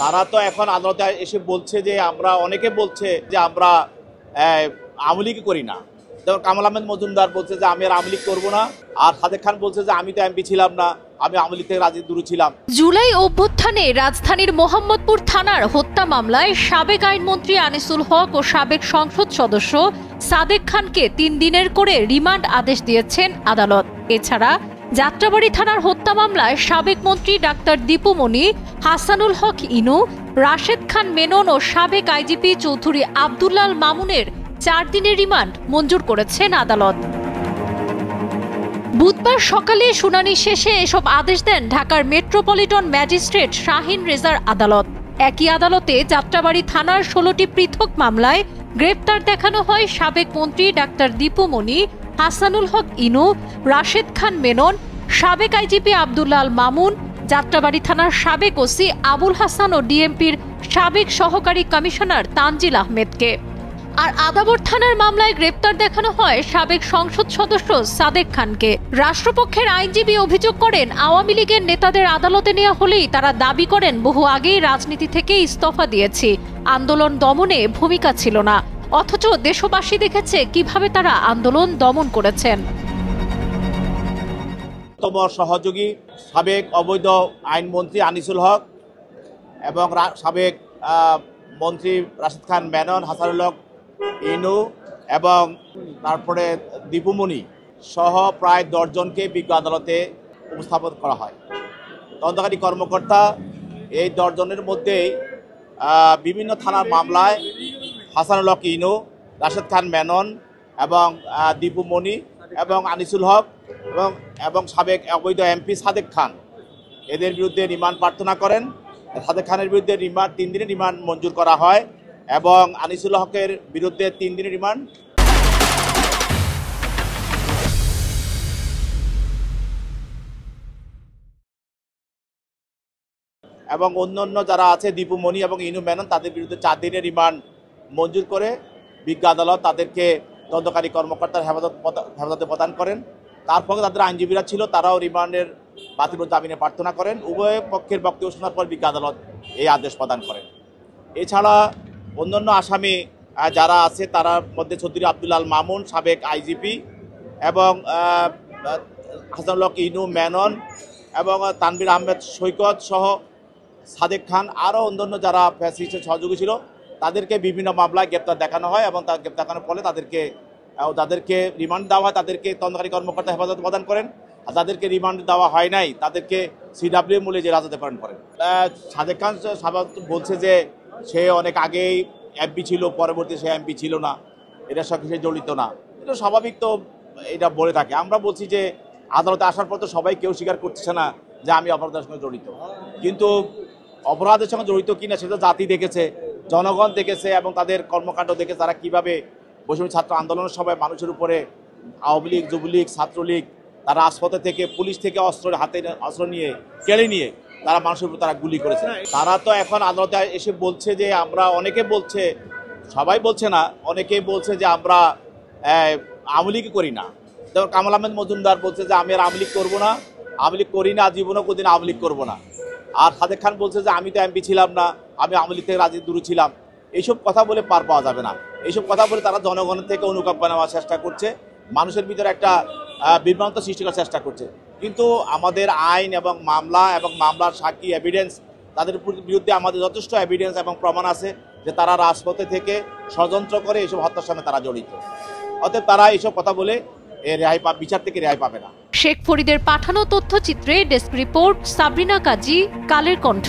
তারা তো এখন আদালতে এসে বলছে যে আমরা অনেকে বলছে যে আমরা আওয়ামী লীগ করি না। যেমন কামাল আহমেদ মজুমদার বলছে যে আমি আর আওয়ামী লীগ করবো না, আর সাদেক খান বলছে যে আমি তো এমপি ছিলাম না, আমি আওয়ামী লীগ থেকে দূরে ছিলাম। জুলাই অভ্যুত্থানে রাজধানীর মোহাম্মদপুর থানার হত্যা মামলায় সাবেক আইনমন্ত্রী আনিসুল হক ও সাবেক সংসদ সদস্য সাদেক খানকে 3 দিনের করে রিমান্ড আদেশ দিয়েছেন আদালত। এছাড়া যাত্রাবাড়ী থানার হত্যা মামলায় সাবেক মন্ত্রী ডাক্তার দীপু মনি, হাসানুল হক ইনু, রাশেদ খান মেনন ও সাবেক আইজিপি চৌধুরী আব্দুল্লাল মামুনের 4 দিনের রিমান্ড মঞ্জুর করেছেন আদালত। বুধবার সকালে শুনানি শেষে এসব আদেশ দেন ঢাকার মেট্রোপলিটন ম্যাজিস্ট্রেট শাহিন রেজার আদালত। একই আদালতে যাত্রাবাড়ী থানার 16টি পৃথক মামলায় গ্রেপ্তার দেখানো হয় সাবেক মন্ত্রী ডাক্তার দীপু মনি, হাসানুল হক ইনু, রাশেদ খান মেনন, সাবেক আইজিপি আব্দুল্লাল মামুন, যাত্রাবাড়ী থানার সাবেক ওসি আবুল হাসান ও ডিএমপির সাবেক সহকারী কমিশনার তানজিল আহমেদকে। আর আদাবর থানার মামলায় গ্রেপ্তার দেখানো হয় সাবেক সংসদ সদস্য সাদেক খানকে। রাষ্ট্রপক্ষের আইনজীবী অভিযোগ করেন, আওয়ামী লীগের নেতাদের আদালতে নেওয়া হলেই তারা দাবি করেন বহু আগেই রাজনীতি থেকে ইস্তফা দিয়েছি, আন্দোলন দমনে ভূমিকা ছিল না, অথচ দেশবাসী দেখেছে কিভাবে তারা আন্দোলন দমন করেছেন। সহযোগী সাবেক অবৈধ আইনমন্ত্রী আনিসুল হক এবং সাবেক মন্ত্রী রাশেদ খান মেনন, হাসানুল হক ইনু এবং তারপরে দীপুমণি সহ প্রায় 10 জনকে বিজ্ঞ আদালতে উপস্থাপন করা হয়। তদন্তকারী কর্মকর্তা এই 10 জনের মধ্যেই বিভিন্ন থানার মামলায় হাসানুল হক ইনু, রাশেদ খান মেনন এবং দীপুমণি এবং আনিসুল হক এবং সাবেক অবৈধ এমপি সাদেক খান এদের বিরুদ্ধে রিমান্ড প্রার্থনা করেন। সাদেক খানের বিরুদ্ধে 3 দিনের রিমান্ড মঞ্জুর করা হয় এবং আনিসুল হকের বিরুদ্ধে 3 দিনের রিমান্ড। এবং অন্যান্য যারা আছে দীপুমণি এবং ইনু মেনন তাদের বিরুদ্ধে 4 দিনের রিমান্ড মঞ্জুর করে বিজ্ঞ আদালত তাদেরকে তদন্তকারী কর্মকর্তার হেফাজতে প্রদান করেন। তারপর তাদের আইনজীবীরা ছিল, তারাও রিমান্ডের বাতিল জামিনে প্রার্থনা করেন। উভয় পক্ষের বক্তব্য শোনার পর বিজ্ঞ আদালত এই আদেশ প্রদান করেন। এছাড়া অন্যান্য আসামি যারা আছে তার মধ্যে চৌধুরী আব্দুল্লাল মামুন সাবেক আইজিপি এবং হাসানুল হক ইনু মেনন এবং তানভীর আহমেদ সৈকত সহ সাদেক খান আরও অন্যান্য যারা ফ্যাসিস্টের সহযোগী ছিল তাদেরকে বিভিন্ন মামলায় গ্রেপ্তার দেখানো হয় এবং তার গ্রেপ্তার দেখানোর ফলে তাদেরকে রিমান্ড দেওয়া হয়, তাদেরকে তদন্তকারী কর্মকর্তা হেফাজত প্রদান করেন। আর তাদেরকে রিমান্ড দেওয়া হয় নাই তাদেরকে সিডাব্লিউ মূল্যে যে হাজতে প্রেরণ করেন। সাদেক খান বলছে যে সে অনেক আগেই এমপি ছিল, পরবর্তী সে এমপি ছিল না, এটার সঙ্গে সে জড়িত না, এটা স্বাভাবিক, তো এটা বলে থাকে। আমরা বলছি যে আদালতে আসার পর তো সবাই কেউ স্বীকার করছে না যে আমি অপরাধের সঙ্গে জড়িত, কিন্তু অপরাধের সঙ্গে জড়িত কিনা সেটা জাতি দেখেছে, জনগণ দেখেছে এবং তাদের কর্মকাণ্ড দেখে তারা কিভাবে বৈষম্য ছাত্র আন্দোলনের সময় মানুষের উপরে আওয়ামী লীগ, যুবলীগ, ছাত্রলীগ তারা রাজপথে থেকে পুলিশ থেকে অস্ত্র নিয়ে কেড়ে নিয়ে তারা মানুষের উপর তারা গুলি করেছে। তারা তো এখন আদালতে এসে বলছে যে আমরা, অনেকে বলছে, সবাই বলছে না, অনেকেই বলছে যে আমরা আওয়ামী লীগ করি না। যেমন কামাল আহমেদ মজুমদার বলছে যে আমি আর আওয়ামী লীগ করবো না, আওয়ামী লীগ করি না, জীবনও কোনদিন আওয়ামী লীগ করবো না। আর সাদেক খান বলছে যে আমি তো এমপি ছিলাম না, আমি আওয়ামী লীগ থেকে দূরে ছিলাম। এইসব কথা বলে পার পাওয়া যাবে না। এইসব কথা বলে তারা জনগণের থেকে অনুকম্পা নেওয়ার চেষ্টা করছে, মানুষের ভিতরে একটা বিভ্রান্ত সৃষ্টি করার চেষ্টা করছে। কিন্তু আমাদের আইন এবং মামলার সাক্ষী এভিডেন্স, তাদের বিরুদ্ধে আমাদের যথেষ্ট এভিডেন্স এবং প্রমাণ আছে যে তারা রাজপথে থেকে ষড়যন্ত্র করে এইসব হত্যার সঙ্গে তারা জড়িত। অতএব তারা এইসব কথা বলে বিচার থেকে রেহাই পাবে না। শেখ ফরিদের পাঠানো তথ্যচিত্রে ডেস্ক রিপোর্ট, সাবরিনা কাজী, কালের কণ্ঠ।